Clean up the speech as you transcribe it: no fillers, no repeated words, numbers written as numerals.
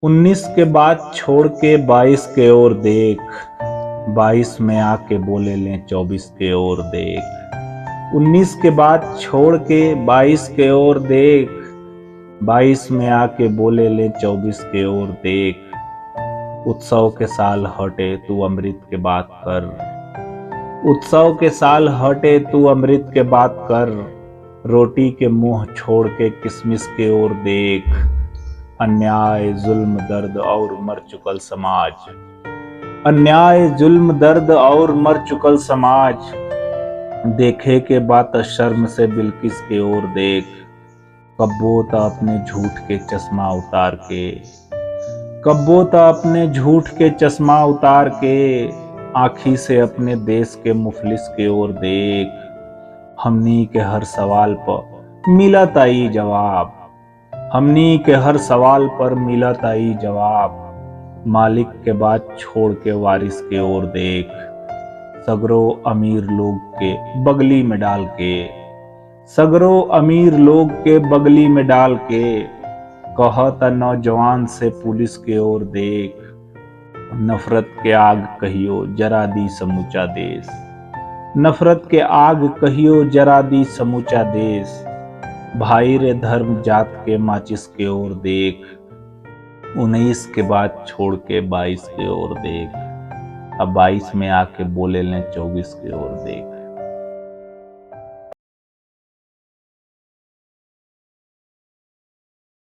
19 के बाद छोड़ के 22 के ओर देख, 22 में आके बोले लें 24 के ओर देख। 19 के बाद छोड़ के 22 के ओर देख, 22 में आके बोले लें 24 के ओर देख। उत्सव के साल हटे तू अमृत के बात कर, उत्सव के साल हटे तू अमृत के बात कर। रोटी के मुंह छोड़ के किसमिस के ओर देख, अन्याय जुल्म दर्द और मर चुकल समाज, अन्याय जुल्म दर्द और मर चुकल समाज। देखे के बात शर्म से बिल्किस के ओर देख, कब्बो ता अपने झूठ के चश्मा उतार के, कब्बो ता अपने झूठ के चश्मा उतार के। आँखी से अपने देश के मुफलिस के ओर देख, हमनी के हर सवाल पर मिला ताई जवाब, हमनी के हर सवाल पर मिला ताई जवाब। मालिक के बात छोड़ के वारिस के ओर देख, सगरो अमीर लोग के बगली में डाल के, सगरो अमीर लोग के बगली में डाल के। कहता नौजवान से पुलिस के ओर देख, नफरत के आग कहियो जरा दी समूचा देश, नफरत के आग कहियो जरा दी समूचा देश। भाई रे धर्म जात के माचिस के ओर देख, 19 के बाद छोड़ के 22 के ओर देख। अब 22 में आके बोले लें 24 के ओर देख।